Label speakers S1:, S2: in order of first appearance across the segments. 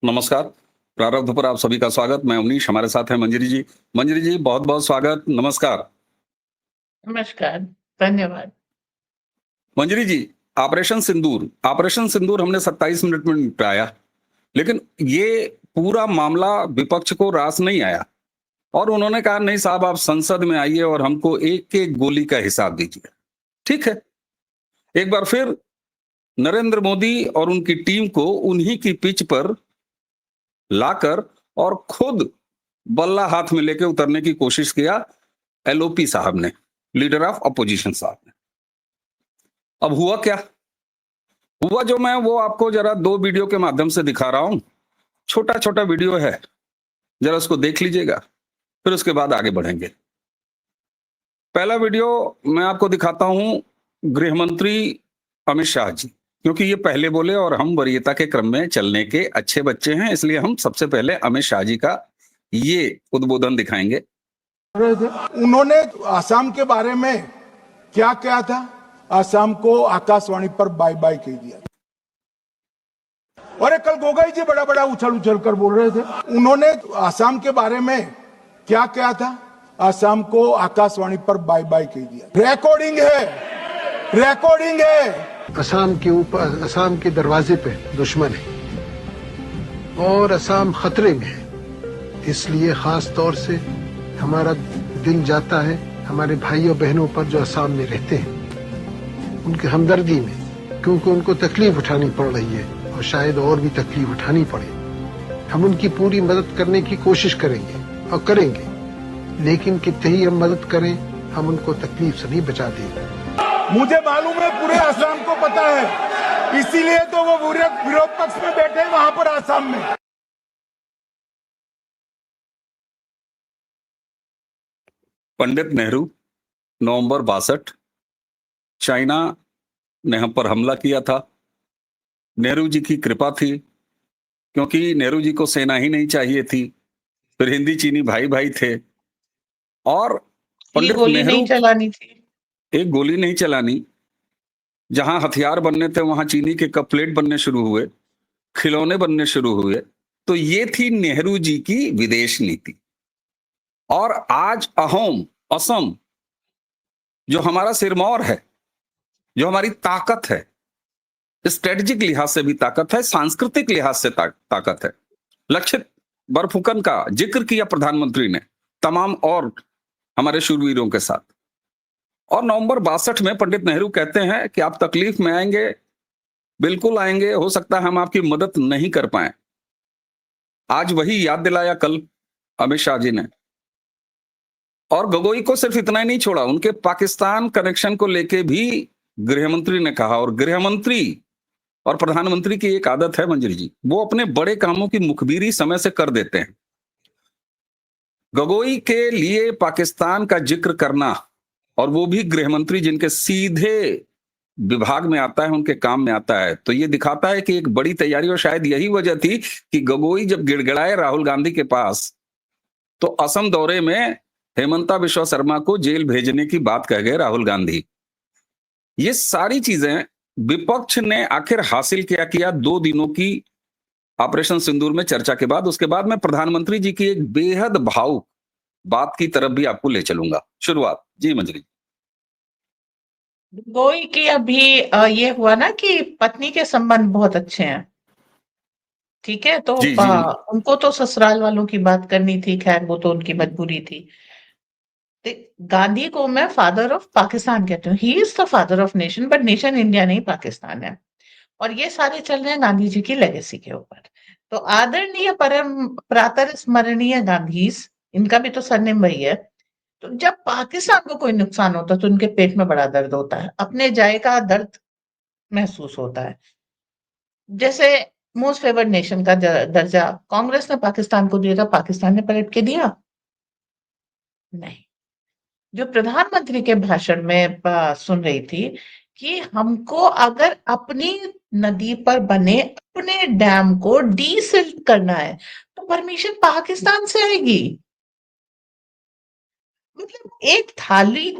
S1: नमस्कार। प्रारब्ध पर आप सभी का स्वागत। मैं अवनीश, हमारे साथ हैं मंजरी जी। मंजरी जी, बहुत-बहुत स्वागत, नमस्कार।
S2: नमस्कार, धन्यवाद।
S1: मंजरी जी, ऑपरेशन सिंदूर हमने 27 मिनट में निपटाया, लेकिन ये पूरा मामला विपक्ष को रास नहीं आया और उन्होंने कहा, "नहीं साहब, आप संसद में आइए और हमको एक-एक गोली का हिसाब दीजिए।" ठीक है, एक बार फिर नरेंद्र मोदी और उनकी टीम को उन्हीं की पिच पर लाकर और खुद बल्ला हाथ में लेके उतरने की कोशिश किया एलओपी साहब ने, लीडर ऑफ अपोजिशन साहब ने। अब हुआ क्या? हुआ जो मैं वो आपको जरा 2 वीडियो के माध्यम से दिखा रहा हूं। छोटा-छोटा वीडियो है, जरा उसको देख लीजिएगा, फिर उसके बाद आगे बढ़ेंगे। पहला वीडियो मैं आपको दिखाता हूं गृह मंत्री अमित शाह जी, क्योंकि ये पहले बोले और हम वरीयता के क्रम में चलने के अच्छे बच्चे हैं, इसलिए हम सबसे पहले अमित शाह जी का ये उद्बोधन दिखाएंगे।
S3: उन्होंने आसाम के बारे में क्या कहा था? आसाम को आकाशवाणी पर बाय बाय कह दिया। और कल गोगोई जी बड़ा बड़ा उछल कर बोल रहे थे। उन्होंने आसाम के बारे में क्या कहा था? आसाम को आकाशवाणी पर बाय बाय कह दिया। रिकॉर्डिंग है।
S4: असम के ऊपर, असम के दरवाजे पे दुश्मन है और असम खतरे में है। इसलिए खास तौर से हमारा दिल जाता है हमारे भाइयों बहनों पर जो असम में रहते हैं, उनकी हमदर्दी में, क्योंकि उनको तकलीफ उठानी पड़ रही है और शायद और भी तकलीफ उठानी पड़े। हम उनकी पूरी मदद करने की कोशिश करेंगे और करेंगे, लेकिन कितने ही हम मदद करें, हम उनको तकलीफ से नहीं बचा देंगे।
S3: मुझे मालूम है पूरे असम को पता है, इसीलिए तो वो विरोध पक्ष में बैठे वहां पर असम में।
S1: पंडित नेहरू, नवंबर 62, चाइना ने हम पर हमला किया था। नेहरू जी की कृपा थी, क्योंकि नेहरू जी को सेना ही नहीं चाहिए थी। फिर हिंदी चीनी भाई भाई थे और पंडित
S2: गोली
S1: नेहरू
S2: नहीं चलानी थी।
S1: एक गोली नहीं चलानी। जहां हथियार बनने थे वहां चीनी के कप प्लेट बनने शुरू हुए, खिलौने बनने शुरू हुए। तो ये थी नेहरू जी की विदेश नीति। और आज असम जो हमारा सिरमौर है, जो हमारी ताकत है, स्ट्रेटेजिक लिहाज से भी ताकत है, सांस्कृतिक लिहाज से ताकत है। लक्षित बरफुकन का जिक्र किया प्रधानमंत्री ने तमाम और हमारे शूरवीरों के साथ। और नवंबर 62 में पंडित नेहरू कहते हैं कि आप तकलीफ में आएंगे, बिल्कुल आएंगे, हो सकता है हम आपकी मदद नहीं कर पाए। आज वही याद दिलाया कल अमित शाह जी ने। और गोगोई को सिर्फ इतना ही नहीं छोड़ा, उनके पाकिस्तान कनेक्शन को लेके भी गृह मंत्री ने कहा। और गृह मंत्री और प्रधानमंत्री की एक आदत है मंजरी जी, वो अपने बड़े कामों की मुखबिरी समय से कर देते हैं। गोगोई के लिए पाकिस्तान का जिक्र करना, और वो भी गृह मंत्री जिनके सीधे विभाग में आता है, उनके काम में आता है, तो ये दिखाता है कि एक बड़ी तैयारी। और शायद यही वजह थी कि गोगोई जब गिड़गिड़ाए राहुल गांधी के पास, तो असम दौरे में हेमंता बिश्वा शर्मा को जेल भेजने की बात कह गए राहुल गांधी। ये सारी चीजें विपक्ष ने आखिर हासिल किया 2 दिनों की ऑपरेशन सिंदूर में चर्चा के बाद। उसके बाद मैं प्रधानमंत्री जी की एक बेहद भावुक बात की तरफ भी आपको ले चलूंगा। शुरुआत जी मंजरी।
S2: गोई की अभी ये हुआ ना कि पत्नी के संबंध बहुत अच्छे हैं, ठीक है, तो
S1: जी जी
S2: उनको तो ससुराल वालों की बात करनी थी, खैर वो तो उनकी मजबूरी थी। गांधी को मैं फादर ऑफ पाकिस्तान कहती हूँ। He is the father of nation, but nation India नहीं पाकिस्तान है। और ये सारे चल रहे हैं गांधी जी की लेगेसी के ऊपर। तो आदरणीय परम प्रातः स्मरणीय गांधीज, इनका भी तो सरनेम वही है। तो जब पाकिस्तान को कोई नुकसान होता है तो उनके पेट में बड़ा दर्द होता है, अपने जाय का दर्द महसूस होता है। जैसे मोस्ट फेवर्ड नेशन का दर्जा कांग्रेस ने पाकिस्तान को दिया था, पाकिस्तान ने पलट के दिया नहीं। जो प्रधानमंत्री के भाषण में सुन रही थी कि हमको अगर अपनी नदी पर बने अपने डैम को डीसिल्ट करना है तो परमिशन पाकिस्तान से आएगी। मतलब एक थाली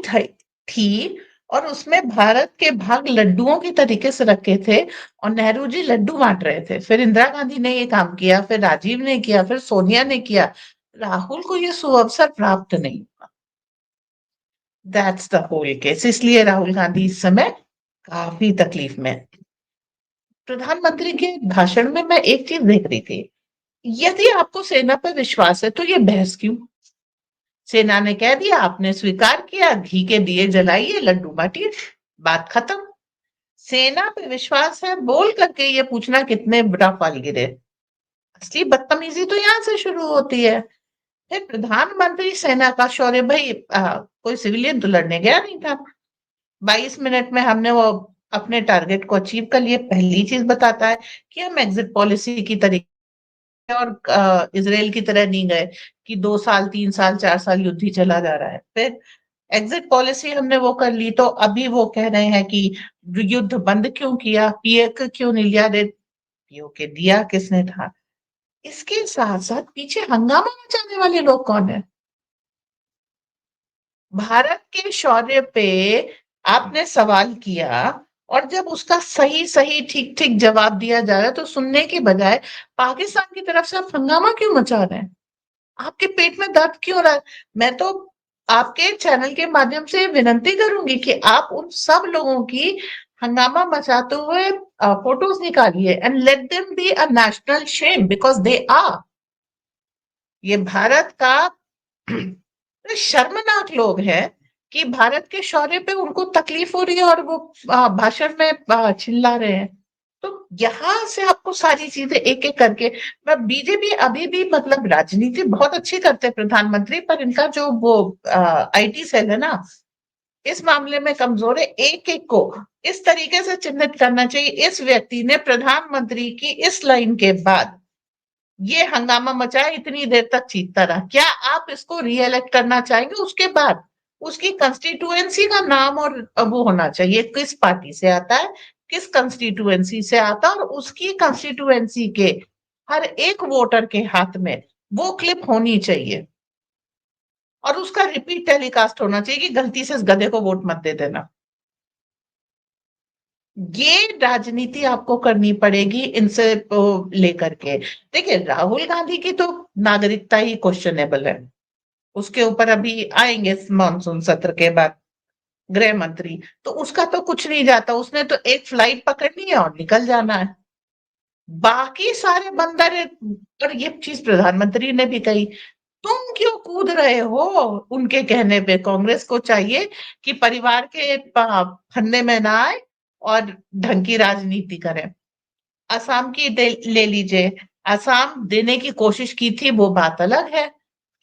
S2: थी और उसमें भारत के भाग लड्डुओं की तरीके से रखे थे और नेहरू जी लड्डू बांट रहे थे। फिर इंदिरा गांधी ने ये काम किया, फिर राजीव ने किया, फिर सोनिया ने किया। राहुल को ये सुअवसर प्राप्त नहीं हुआ। That's the whole case. इसलिए राहुल गांधी इस समय काफी तकलीफ में है। प्रधानमंत्री के भाषण में मैं एक चीज देख रही थी, यदि आपको सेना पर विश्वास है तो ये बहस क्यों? सेना ने कह दिया, आपने स्वीकार किया, घी के दिए जलाइए, लड्डू बांटिए, बात खत्म। सेना पे विश्वास है बोल करके ये पूछना कितने बड़ा फल गिरे। असली बदतमीजी तो यहाँ से शुरू होती है। फिर प्रधानमंत्री सेना का शौर्य, भाई कोई सिविलियन तो लड़ने गया नहीं था। 22 मिनट में हमने वो अपने टारगेट को अचीव कर लिए, पहली चीज बताता है कि हम एग्जिट पॉलिसी की तरीके और इसराइल की तरह नहीं गए कि 2 साल 3 साल 4 साल युद्ध ही चला जा रहा है। फिर एग्जिट पॉलिसी हमने वो कर ली, तो अभी वो कह रहे हैं कि युद्ध बंद क्यों किया, पीओके क्यों नहीं लिया? रे पीओके दिया किसने था? इसके साथ साथ पीछे हंगामा मचाने वाले लोग कौन है? भारत के शौर्य पे आपने सवाल किया और जब उसका सही सही ठीक ठीक जवाब दिया जा रहा है तो सुनने के बजाय पाकिस्तान की तरफ से आप हंगामा क्यों मचा रहे हैं? आपके पेट में दर्द क्यों हो रहा है? मैं तो आपके चैनल के माध्यम से विनती करूंगी कि आप उन सब लोगों की हंगामा मचाते हुए फोटोज निकालिए and let them be a national shame because they are. ये भारत का शर्मनाक लोग हैं कि भारत के शौर्य पे उनको तकलीफ हो रही है और वो भाषण में चिल्ला रहे हैं। तो यहाँ से आपको सारी चीजें एक एक करके, मैं बीजेपी अभी भी मतलब राजनीति बहुत अच्छी करते हैं प्रधानमंत्री, पर इनका जो वो आईटी सेल है ना, इस मामले में कमजोर है। एक एक को इस तरीके से चिन्हित करना चाहिए। इस व्यक्ति ने प्रधानमंत्री की इस लाइन के बाद ये हंगामा मचाया, इतनी देर तक चीखता रहा, क्या आप इसको रीइलेक्ट करना चाहेंगे? उसके बाद उसकी कंस्टिट्यूएंसी का नाम और वो होना चाहिए, किस पार्टी से आता है, किस कंस्टिट्यूएंसी से आता है, और उसकी कंस्टिट्यूएंसी के हर एक वोटर के हाथ में वो क्लिप होनी चाहिए और उसका रिपीट टेलीकास्ट होना चाहिए कि गलती से इस गधे को वोट मत दे देना। ये राजनीति आपको करनी पड़ेगी इनसे लेकर के। देखिए, राहुल गांधी की तो नागरिकता ही क्वेश्चनेबल है, उसके ऊपर अभी आएंगे मानसून सत्र के बाद गृह मंत्री, तो उसका तो कुछ नहीं जाता, उसने तो एक फ्लाइट पकड़नी है और निकल जाना है। बाकी सारे बंदर है। और ये चीज प्रधानमंत्री ने भी कही, तुम क्यों कूद रहे हो उनके कहने पे? कांग्रेस को चाहिए कि परिवार के फंदे में ना आए और ढंग की राजनीति करें। असम की ले लीजिए, असम देने की कोशिश की थी, वो बात अलग है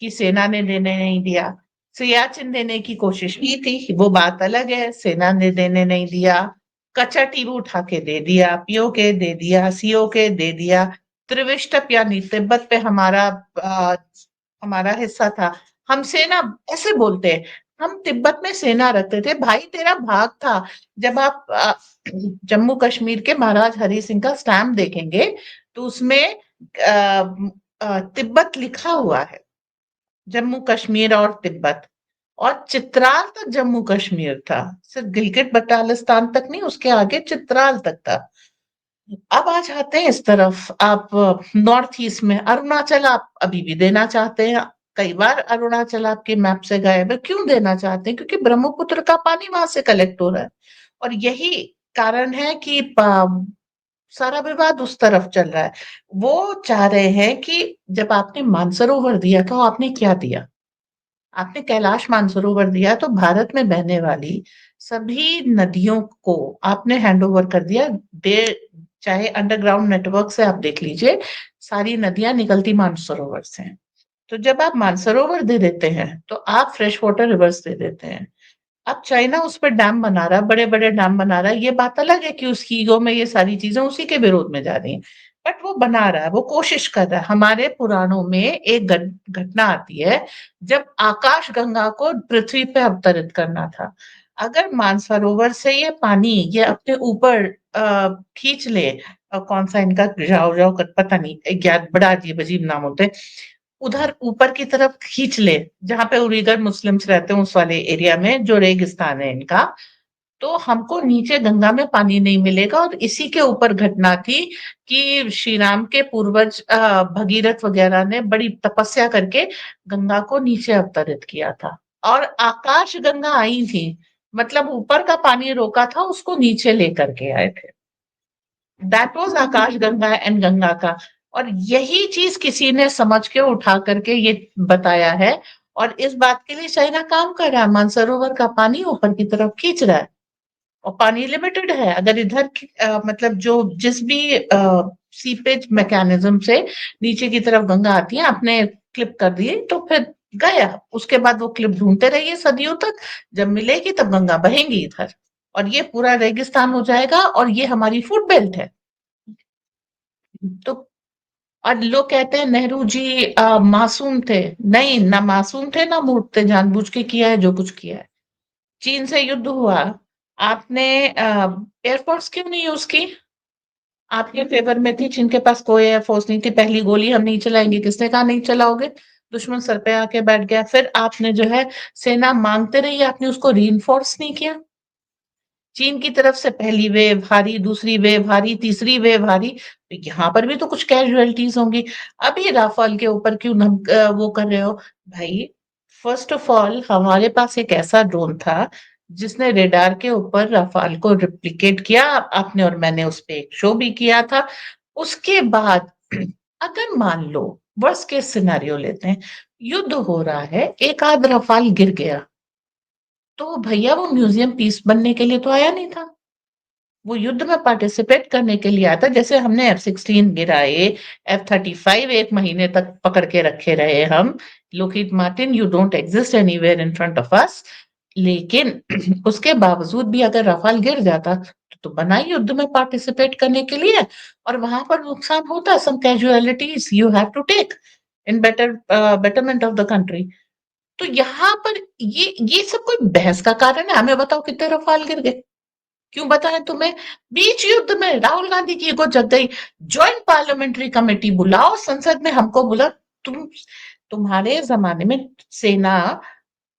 S2: कि सेना ने देने नहीं दिया। सियाचिन देने की कोशिश की थी, वो बात अलग है, सेना ने देने नहीं दिया। कच्चा टीबू उठा के दे दिया, पीओके दे दिया, सीओके दे दिया। त्रिविष्टप यानी तिब्बत पे हमारा हिस्सा था। हम सेना ऐसे बोलते हैं, हम तिब्बत में सेना रखते थे, भाई तेरा भाग था। जब आप जम्मू कश्मीर के महाराज हरि सिंह का स्टैम्प देखेंगे तो उसमें तिब्बत लिखा हुआ है, जम्मू कश्मीर और तिब्बत, और चित्राल तक जम्मू कश्मीर था, सिर्फ गिलगित बटालिस्तान तक नहीं, उसके आगे चित्राल तक था। अब आ जाते हैं इस तरफ, आप नॉर्थ ईस्ट में अरुणाचल आप अभी भी देना चाहते हैं। कई बार अरुणाचल आपके मैप से गायब है, क्यों देना चाहते हैं? क्योंकि ब्रह्मपुत्र का पानी वहां से कलेक्ट हो रहा है और यही कारण है कि सारा विवाद उस तरफ चल रहा है। वो चाह रहे हैं कि जब आपने मानसरोवर दिया तो आपने क्या दिया? आपने कैलाश मानसरोवर दिया तो भारत में बहने वाली सभी नदियों को आपने हैंड ओवर कर दिया। दे चाहे अंडरग्राउंड नेटवर्क से आप देख लीजिए, सारी नदियां निकलती मानसरोवर से हैं। तो जब आप मानसरोवर दे देते हैं तो आप फ्रेश वाटर रिवर्स दे देते हैं। अब चाइना उस पर डैम बना रहा है, बड़े-बड़े डैम बना रहा है, ये बात अलग है कि उसकी ईगो में ये सारी चीजें उसी के विरोध में जा रही हैं। बट वो बना रहा है, वो कोशिश कर रहा है। हमारे पुराणों में एक घटना आती है, जब आकाश गंगा को पृथ्वी पे अवतरित करना था। अगर मानसरोवर से ये पानी ये अपने ऊपर खींच ले, कौन सा इनका जाओ पता नहीं, बड़ा अजीब-अजीब नाम होते हैं, उधर ऊपर की तरफ खींच ले, जहाँ पे उइगर मुस्लिम्स रहते हैं उस वाले एरिया में जो रेगिस्तान है इनका, तो हमको नीचे गंगा में पानी नहीं मिलेगा। और इसी के ऊपर घटना थी कि श्री राम के पूर्वज भगीरथ वगैरह ने बड़ी तपस्या करके गंगा को नीचे अवतरित किया था, और आकाश गंगा आई थी, मतलब ऊपर का पानी रोका था, उसको नीचे लेकर के आए थे। That was Akash Ganga and Ganga का। और यही चीज किसी ने समझ के उठा करके ये बताया है, और इस बात के लिए चाइना काम कर रहा है, मानसरोवर का पानी ऊपर की तरफ खींच रहा है। और पानी लिमिटेड है, अगर इधर मतलब जो जिस भी सीपेज मैकेनिज्म से नीचे की तरफ गंगा आती है, आपने क्लिप कर दिए तो फिर गया, उसके बाद वो क्लिप ढूंढते रहिए सदियों तक, जब मिलेगी तब गंगा बहेगी इधर, और ये पूरा रेगिस्तान हो जाएगा, और ये हमारी फूड बेल्ट है। तो और लोग कहते हैं नेहरू जी मासूम थे, नहीं, ना मासूम थे ना मूर्ख थे, जानबूझ के किया है जो कुछ किया है। चीन से युद्ध हुआ, आपने एयरफोर्स क्यों नहीं यूज की? आपके फेवर में थी, चीन के पास कोई एयरफोर्स नहीं थी, पहली गोली हम नहीं चलाएंगे, किसने कहा नहीं चलाओगे? दुश्मन सर पे आके बैठ गया। फिर आपने जो है सेना मांगते रही, आपने उसको रीइंफोर्स नहीं किया। चीन की तरफ से पहली वेव हारी, दूसरी वेव हारी, तीसरी वेव हारी, तो यहाँ पर भी तो कुछ कैजुअलिटीज होंगी। अभी राफेल के ऊपर क्यों वो कर रहे हो भाई? फर्स्ट ऑफ ऑल हमारे पास एक ऐसा ड्रोन था जिसने रेडार के ऊपर राफेल को रिप्लिकेट किया, आपने और मैंने उस पे एक शो भी किया था। उसके बाद अगर मान लो वर्स्ट केस सिनेरियो लेते हैं, युद्ध हो रहा है, एक आध राफेल गिर गया, तो भैया वो म्यूजियम पीस बनने के लिए तो आया नहीं था, वो युद्ध में पार्टिसिपेट करने के लिए आता। जैसे हमने F-16 गिराए, F-35 एक महीने तक पकड़ के रखे रहे हम, Lockheed Martin you don't exist anywhere in front of us, लेकिन उसके बावजूद भी अगर राफेल गिर जाता तो बना ही युद्ध में पार्टिसिपेट करने के लिए, और वहां पर नुकसान होता, some casualties you have to take in betterment of the country. तो यहाँ पर ये सब कोई बहस का कारण है? हमें बताओ कितने राफेल गिर गए? क्यों बताएं तुम्हें? बीच युद्ध में राहुल गांधी की ईगो जग गई, ज्वाइंट पार्लियामेंट्री कमेटी बुलाओ, संसद में हमको बुला। तुम्हारे जमाने में सेना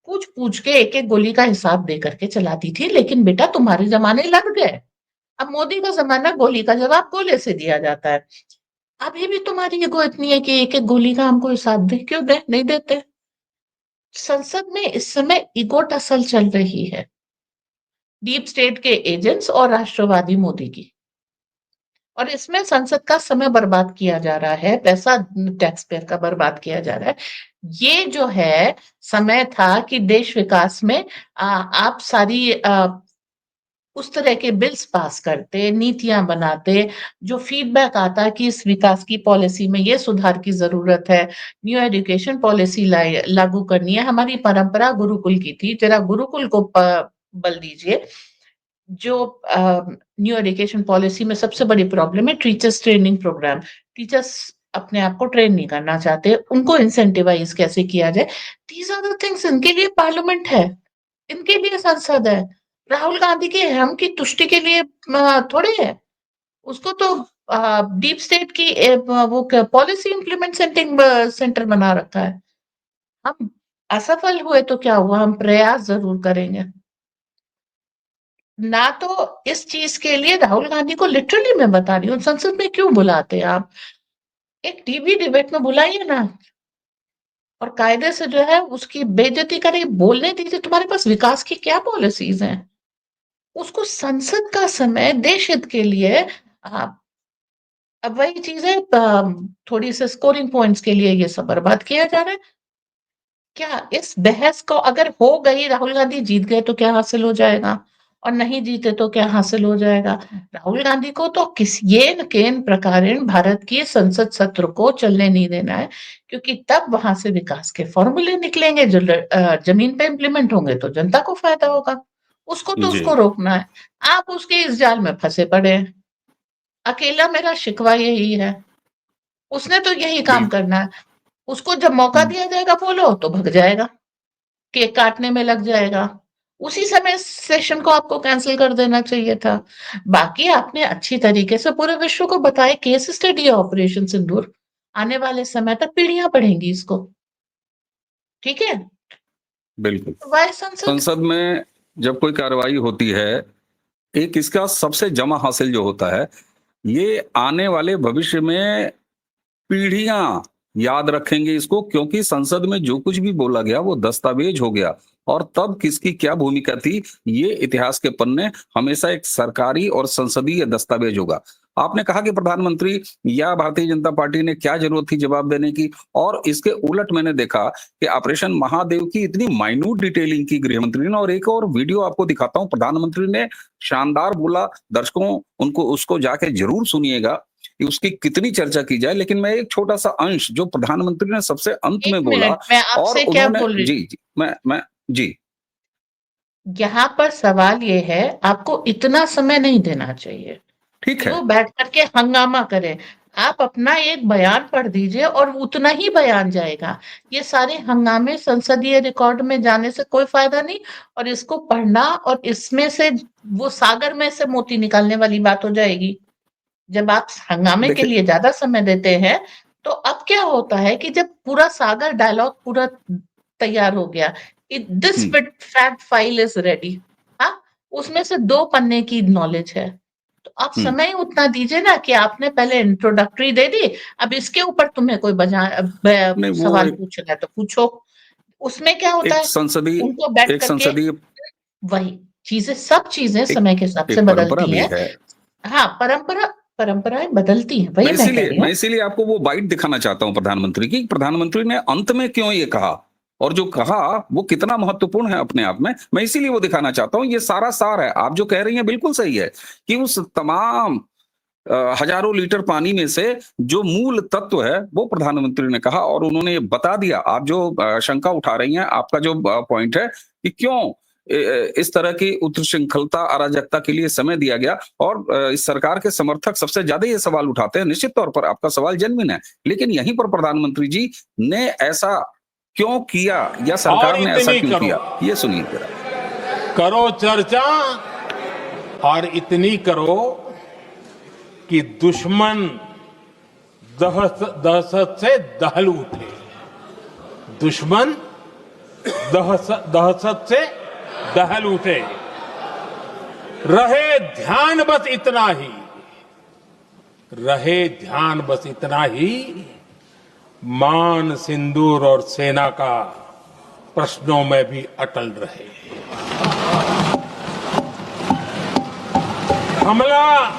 S2: पूछ पूछ के एक एक गोली का हिसाब दे करके चलाती थी, लेकिन बेटा तुम्हारे जमाने लग गए। अब मोदी का जमाना, गोली का जवाब गोले से दिया जाता है। अभी भी तुम्हारी ईगो इतनी है कि एक एक गोली का हमको हिसाब दे, क्यों दे नहीं देते? संसद में इस समय ईगो टसल चल रही है, डीप स्टेट के एजेंट्स और राष्ट्रवादी मोदी की, और इसमें संसद का समय बर्बाद किया जा रहा है, पैसा टैक्स पेयर का बर्बाद किया जा रहा है। ये जो है समय था कि देश विकास में आप सारी उस तरह के बिल्स पास करते, नीतियां बनाते, जो फीडबैक आता कि इस विकास की पॉलिसी में ये सुधार की जरूरत है, न्यू एजुकेशन पॉलिसी लागू करनी है। हमारी परंपरा गुरुकुल की थी, जरा गुरुकुल को बल दीजिए। जो न्यू एजुकेशन पॉलिसी में सबसे बड़ी प्रॉब्लम है टीचर्स ट्रेनिंग प्रोग्राम। टीचर्स अपने आप को ट्रेन नहीं करना चाहते, उनको इंसेंटिवाइज कैसे किया जाए, दीज आर द थिंग्स। इनके लिए पार्लियामेंट है, इनके लिए संसद है। राहुल गांधी के हम की तुष्टि के लिए थोड़े है। उसको तो डीप स्टेट की वो पॉलिसी इम्प्लीमेंट सेंटर बना रखा है। हम असफल हुए तो क्या हुआ, हम प्रयास जरूर करेंगे। ना तो इस चीज के लिए राहुल गांधी को लिटरली मैं बता रही हूँ, संसद में क्यों बुलाते हैं आप? एक टीवी डिबेट में बुलाइए ना, और कायदे से जो है उसकी बेइज्जती करिए, बोलने दीजिए तुम्हारे पास विकास की क्या पॉलिसीज हैं। उसको संसद का समय देश हित के लिए अब वही चीज है, थोड़ी से स्कोरिंग पॉइंट्स के लिए ये सब बर्बाद किया जा रहा है। क्या इस बहस को अगर हो गई, राहुल गांधी जीत गए तो क्या हासिल हो जाएगा, और नहीं जीते तो क्या हासिल हो जाएगा? राहुल गांधी को तो येन केन प्रकारेण भारत की संसद सत्र को चलने नहीं देना है, क्योंकि तब वहां से विकास के फॉर्मूले निकलेंगे जो जमीन पे इम्प्लीमेंट होंगे तो जनता को फायदा होगा। उसको तो
S1: जी
S2: उसको रोकना है, आप उसके इस जाल में फंसे पड़े हैं। अकेला मेरा शिकवा यही है, उसने तो यही काम
S1: बिल्कुल।
S2: करना है। उसको जब मौका दिया जाएगा बोलो तो भग जाएगा, केक काटने में लग जाएगा। उसी समय सेशन को आपको कैंसिल कर देना चाहिए था। बाकी आपने अच्छी तरीके से पूरे विश्व को बताया, केस स्टडी है ऑपरेशन सिंदूर, आने वाले समय तक पीढ़ियां पढ़ेंगी इसको। ठीक है,
S1: बिल्कुल।
S2: वाई संसद।
S1: संसद में जब कोई कार्रवाई होती है एक इसका सबसे जमा हासिल जो होता है, ये आने वाले भविष्य में पीढ़ियां याद रखेंगे इसको, क्योंकि संसद में जो कुछ भी बोला गया वो दस्तावेज हो गया, और तब किसकी क्या भूमिका थी ये इतिहास के पन्ने हमेशा एक सरकारी और संसदीय दस्तावेज होगा। आपने कहा कि प्रधानमंत्री या भारतीय जनता पार्टी ने क्या जरूरत थी जवाब देने की, और इसके उलट मैंने देखा कि ऑपरेशन महादेव की इतनी माइन्यूट डिटेलिंग की गृहमंत्री ने। और एक और वीडियो आपको दिखाता हूं, प्रधानमंत्री ने शानदार बोला, दर्शकों उनको उसको जाके जरूर सुनिएगा कि उसकी कितनी चर्चा की जाए, लेकिन मैं एक छोटा सा अंश जो प्रधानमंत्री ने सबसे अंत में
S2: एक
S1: बोला,
S2: मिनट, मैं
S1: और
S2: आपसे क्या
S1: उन्होंने
S2: बोल रही
S1: जी
S2: हूँ?
S1: जी मैं जी
S2: यहाँ पर सवाल ये है, आपको इतना समय नहीं देना चाहिए
S1: ठीक
S2: कि
S1: है।
S2: वो बैठ करके हंगामा करे। आप अपना एक बयान पढ़ दीजिए और उतना ही बयान जाएगा। ये सारे हंगामे संसदीय रिकॉर्ड में जाने से कोई फायदा नहीं, और इसको पढ़ना और इसमें से वो सागर में से मोती निकालने वाली बात हो जाएगी। जब आप हंगामे के
S1: देखिए
S2: लिए ज्यादा समय देते हैं, तो अब क्या होता है कि जब पूरा सागर डायलॉग पूरा तैयार हो गया, this fact file is ready, हाँ, उसमें से 2 पन्ने की नॉलेज है, तो आप
S1: हम्म
S2: समय उतना दीजिए ना कि आपने पहले इंट्रोडक्टरी दे दी, अब इसके ऊपर तुम्हें कोई
S1: नहीं, वो
S2: सवाल पूछना है तो पूछो। उसमें क्या होता
S1: एक
S2: है,
S1: संसदीय
S2: उनको बैठ
S1: एक
S2: करके
S1: संसदीय
S2: वही चीजें, सब चीजें
S1: एक
S2: समय के हिसाब से
S1: एक परंपरा
S2: बदलती
S1: भी
S2: हैं।
S1: है।
S2: हाँ, परंपराएं बदलती हैं, वही मैं कह रही
S1: मैं
S2: हूँ।
S1: इसीलिए आपको वो बाइट दिखाना चाहता हूं प्रधानमंत्री की। प्रधानमंत्री ने अंत में क्यों ये कहा, और जो कहा वो कितना महत्वपूर्ण है अपने आप में, मैं इसीलिए वो दिखाना चाहता हूं। ये सारा सार है, आप जो कह रही हैं बिल्कुल सही है, कि उस तमाम हजारों लीटर पानी में से जो मूल तत्व है वो प्रधानमंत्री ने कहा, और उन्होंने ये बता दिया। आप जो शंका उठा रही हैं, आपका जो पॉइंट है कि क्यों इस तरह की उच्छृंखलता अराजकता के लिए समय दिया गया, और इस सरकार के समर्थक सबसे ज्यादा ये सवाल उठाते हैं। निश्चित तौर पर आपका सवाल जेन्युइन है, लेकिन यहीं पर प्रधानमंत्री जी ने ऐसा क्यों किया, या
S5: और
S1: सरकार ने ऐसा
S5: इतनी
S1: क्यों
S5: करो,
S1: किया, ये सुनिए जरा।
S5: करो चर्चा, और इतनी करो कि दुश्मन दहशत से दहल उठे। दुश्मन दहशत से दहल उठे। रहे ध्यान बस इतना ही, रहे ध्यान बस इतना ही, मान सिंदूर और सेना का प्रश्नों में भी अटल रहे। हमला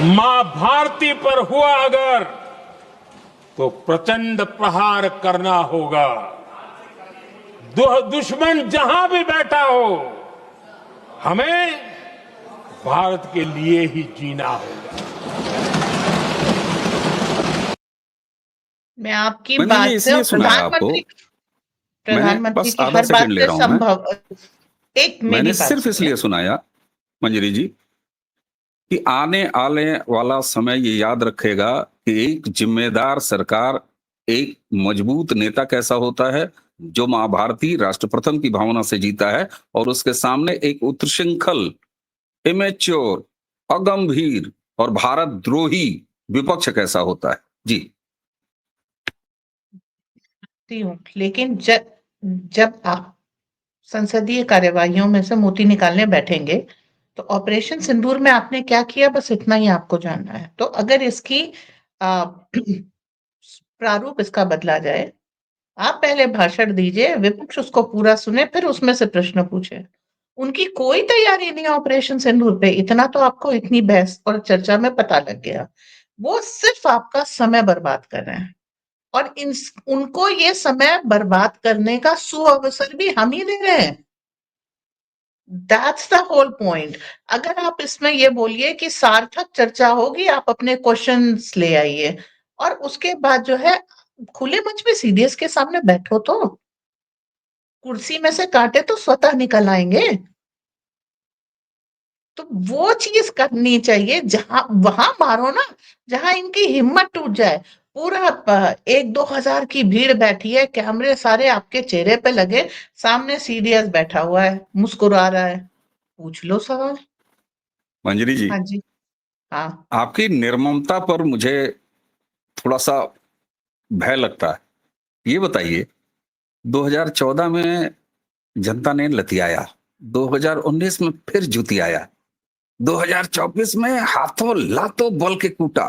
S5: मां भारती पर हुआ अगर, तो प्रचंड प्रहार करना होगा। दुश्मन जहां भी बैठा हो, हमें भारत के लिए ही जीना होगा।
S2: मैं आपकी
S1: मैंने ये
S2: बात से, और
S1: इसलिए सुनाया आपको, मैंने
S2: प्रधानमंत्री
S1: बस
S2: की
S1: आधा
S2: हर बात
S1: सेकंड ले
S2: से
S1: रहा हूं मैं।
S2: संभव, एक
S1: मैंने
S2: मेरी बात
S1: सिर्फ
S2: सुनिए।
S1: इसलिए सुनाया मंजरी जी कि आने आने वाला समय ये याद रखेगा कि एक जिम्मेदार सरकार, एक मजबूत नेता कैसा होता है, जो मां भारती राष्ट्र प्रथम की भावना से जीता है, और उसके सामने एक उच्छृंखल, इमेच्योर, अगंभीर और भारत द्रोही विपक्ष कैसा होता है। जी
S2: हूँ, लेकिन जब जब आप संसदीय कार्यवाहियों में से मोती निकालने बैठेंगे, तो ऑपरेशन सिंदूर में आपने क्या किया, बस इतना ही आपको जानना है। तो अगर इसकी आ, प्रारूप इसका बदला जाए, आप पहले भाषण दीजिए, विपक्ष उसको पूरा सुने, फिर उसमें से प्रश्न पूछे। उनकी कोई तैयारी नहीं है ऑपरेशन सिंदूर पे, इतना तो आपको इतनी बहस और चर्चा में पता लग गया। वो सिर्फ आपका समय बर्बाद कर रहे हैं, और उनको ये समय बर्बाद करने का सुअवसर भी हम ही दे रहे हैं। That's the whole point. अगर आप इसमें ये बोलिए कि सार्थक चर्चा होगी, आप अपने क्वेश्चंस ले आइए, और उसके बाद जो है खुले मंच में सीडीएस के सामने बैठो, तो कुर्सी में से कांटे तो स्वतः निकल आएंगे। तो वो चीज करनी चाहिए, जहां वहां मारो ना, जहां इनकी हिम्मत टूट जाए। पूरा 1-2 हजार की भीड़ बैठी है, कैमरे सारे आपके चेहरे पे लगे, सामने सीडीएस बैठा हुआ है, मुस्कुरा रहा है, पूछ लो सवाल।
S1: मंजरी जी,
S2: हाँ जी। हाँ।
S1: आपकी निर्ममता पर मुझे थोड़ा सा भय लगता है। ये बताइए, 2014 में जनता ने लतियाया, 2019 में फिर जुतियाया, 2024 में हाथों लातों बल के कूटा,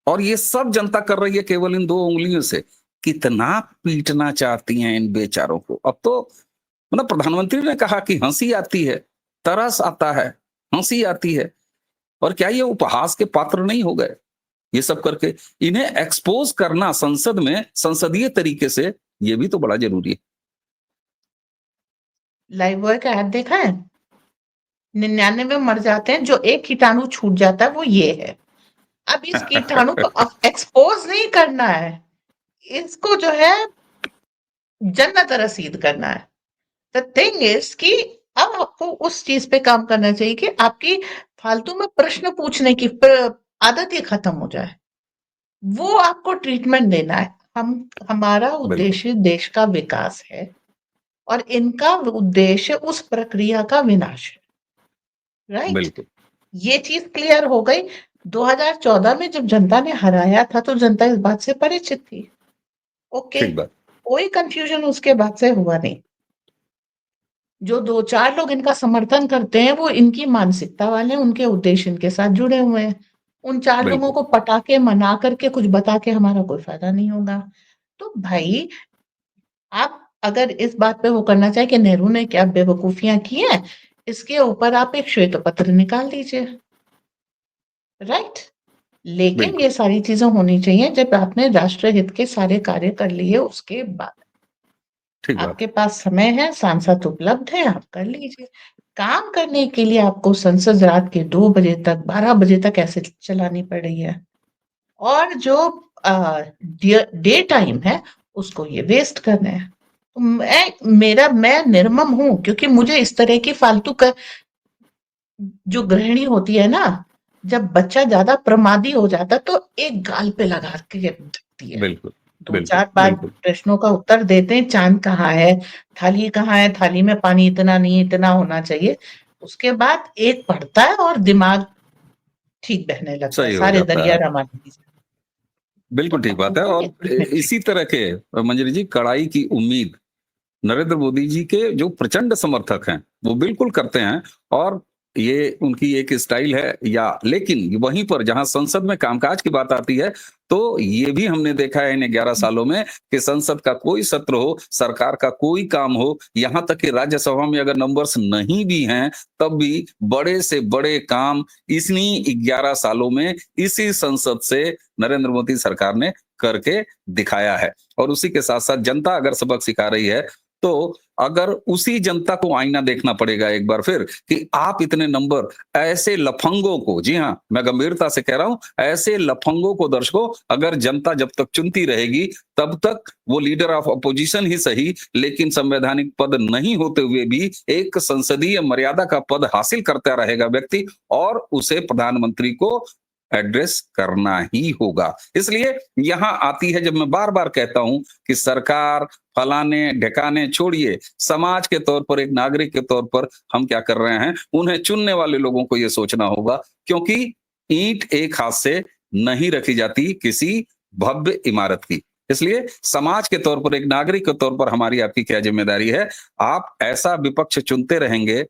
S1: और ये सब जनता कर रही है केवल इन 2 उंगलियों से। कितना पीटना चाहती हैं इन बेचारों को। अब तो मतलब प्रधानमंत्री ने कहा कि हंसी आती है, तरस आता है, हंसी आती है, और क्या ये उपहास के पात्र नहीं हो गए ये सब करके? इन्हें एक्सपोज करना संसद में संसदीय तरीके से, ये भी तो बड़ा जरूरी है।
S2: लाइव बॉय का ऐड देखा है? 99 मर जाते हैं, जो एक कीटाणु छूट जाता है वो ये है। अब इस कीटाणु को एक्सपोज नहीं करना है, इसको जो है जन्नत रसीद करना है। द थिंग इज कि अब आपको उस चीज पे काम करना चाहिए कि आपकी फालतू में प्रश्न पूछने की आदत ही खत्म हो जाए। वो आपको ट्रीटमेंट देना है। हमारा उद्देश्य देश का विकास है और इनका उद्देश्य उस प्रक्रिया का विनाश है। राइट?
S1: बिल्कुल
S2: ये चीज क्लियर हो गई। 2014 में जब जनता ने हराया था तो जनता इस बात से परिचित थी। ओके,
S1: ठीक बात।
S2: कोई कंफ्यूजन उसके बाद से हुआ नहीं। जो 2-4 लोग इनका समर्थन करते हैं वो इनकी मानसिकता वाले हैं, उनके उद्देश्य इनके साथ जुड़े हुए हैं। उन 4 लोगों
S1: बिल्कुल
S2: को पटा के, मना करके, कुछ बता के हमारा कोई फायदा नहीं होगा। तो भाई, आप अगर इस बात पे वो करना चाहें कि नेहरू ने क्या बेवकूफियां की हैं, इसके ऊपर आप एक श्वेत पत्र निकाल दीजिए। राइट? लेकिन
S1: बिल्कुल
S2: ये सारी चीजें होनी चाहिए जब आपने राष्ट्र हित के सारे कार्य कर लिए उसके बाद।
S1: ठीक बात।
S2: आपके पास समय है, सांसद उपलब्ध है, आप कर लीजिए। काम करने के लिए आपको संसद रात के 2 बजे तक, 12 बजे तक ऐसे चलानी पड़ रही है। और जो डे टाइम है उसको ये वेस्ट कर रहे हैं। तो मैं निर्मम हूं, क्योंकि मुझे इस तरह की फालतू का जो गृहिणी होती है ना, जब बच्चा ज्यादा प्रमादी हो जाता है तो एक गाल पे लगा के रखती है।
S1: बिल्कुल
S2: 2-4 बार
S1: बिल्कुल
S2: प्रश्नों का उत्तर देते हैं, चाँद कहाँ है, थाली कहाँ है, थाली में पानी इतना नहीं, इतना होना चाहिए। उसके बाद एक पढ़ता है और दिमाग ठीक बहने लगता है,
S1: सही हो
S2: सारे
S1: जाता
S2: दरिया
S1: है।
S2: रमाने की। तो
S1: बिल्कुल ठीक बात है।
S2: हमको ये
S1: और
S2: देखना चाहिए।
S1: इसी तरह के मंजरी जी, कड़ाई की उम्मीद नरेंद्र मोदी जी के जो प्रचंड समर्थक हैं वो बिल्कुल करते हैं, और ये उनकी एक स्टाइल है। या लेकिन वहीं पर जहां संसद में कामकाज की बात आती है, तो ये भी हमने देखा है इन 11 सालों में कि संसद का कोई सत्र हो, सरकार का कोई काम हो, यहां तक कि राज्यसभा में अगर नंबर्स नहीं भी हैं, तब भी बड़े से बड़े काम इन्हीं 11 सालों में इसी संसद से नरेंद्र मोदी सरकार ने करके दिखाया है। और उसी के साथ साथ जनता अगर सबक सिखा रही है, तो अगर उसी जनता को आईना देखना पड़ेगा एक बार फिर कि आप इतने नंबर ऐसे लफंगों को, जी हां, मैं गंभीरता से कह रहा हूं, ऐसे लफंगों को दर्शकों अगर जनता जब तक चुनती रहेगी, तब तक वो लीडर ऑफ अपोजिशन ही सही, लेकिन संवैधानिक पद नहीं होते हुए भी एक संसदीय मर्यादा का पद हासिल करता रहेगा व्यक्ति, और उसे प्रधानमंत्री को एड्रेस करना ही होगा। इसलिए यहां आती है, जब मैं बार बार कहता हूं कि सरकार फलाने ढकाने छोड़िए, समाज के तौर पर, एक नागरिक के तौर पर हम क्या कर रहे हैं, उन्हें चुनने वाले लोगों को यह सोचना होगा, क्योंकि ईंट एक हाथ से नहीं रखी जाती किसी भव्य इमारत की। इसलिए समाज के तौर पर, एक नागरिक के तौर पर हमारी आपकी क्या जिम्मेदारी है? आप ऐसा विपक्ष चुनते रहेंगे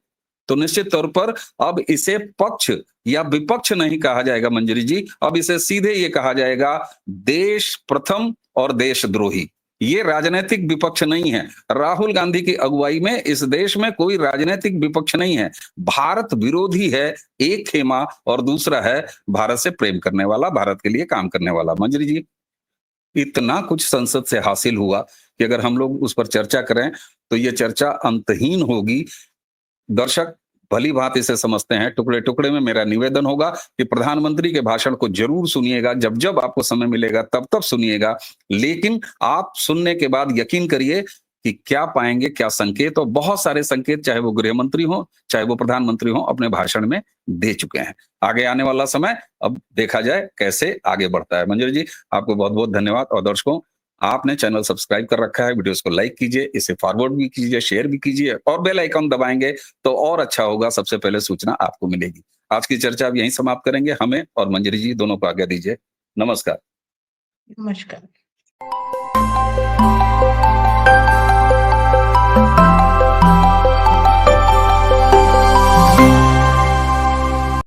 S1: तो निश्चित तौर पर अब इसे पक्ष या विपक्ष नहीं कहा जाएगा मंजरी जी, अब इसे सीधे ये कहा जाएगा देश प्रथम और देशद्रोही। ये राजनीतिक विपक्ष नहीं है। राहुल गांधी की अगुवाई में इस देश में कोई राजनीतिक विपक्ष नहीं है। भारत विरोधी है एक खेमा, और दूसरा है भारत से प्रेम करने वाला, भारत के लिए काम करने वाला। मंजरी जी, इतना कुछ संसद से हासिल हुआ कि अगर हम लोग उस पर चर्चा करें तो ये चर्चा अंतहीन होगी। दर्शक भली भांति इसे समझते हैं। टुकड़े टुकड़े में मेरा निवेदन होगा कि प्रधानमंत्री के भाषण को जरूर सुनिएगा, जब जब आपको समय मिलेगा तब तब सुनिएगा, लेकिन आप सुनने के बाद यकीन करिए कि क्या पाएंगे, क्या संकेत, और बहुत सारे संकेत, चाहे वो गृह मंत्री हो, चाहे वो प्रधानमंत्री हो, अपने भाषण में दे चुके हैं। आगे आने वाला समय अब देखा जाए कैसे आगे बढ़ता है। मंजूरी जी, आपको बहुत बहुत धन्यवाद। और दर्शकों, आपने चैनल सब्सक्राइब कर रखा है, वीडियोस को लाइक कीजिए, इसे फॉरवर्ड भी कीजिए, शेयर भी कीजिए, और बेल आइकन दबाएंगे तो और अच्छा होगा, सबसे पहले सूचना आपको मिलेगी। आज की चर्चा अब यहीं समाप्त करेंगे। हमें और मंजरी जी दोनों को आज्ञा दीजिए। नमस्कार।
S2: नमस्कार।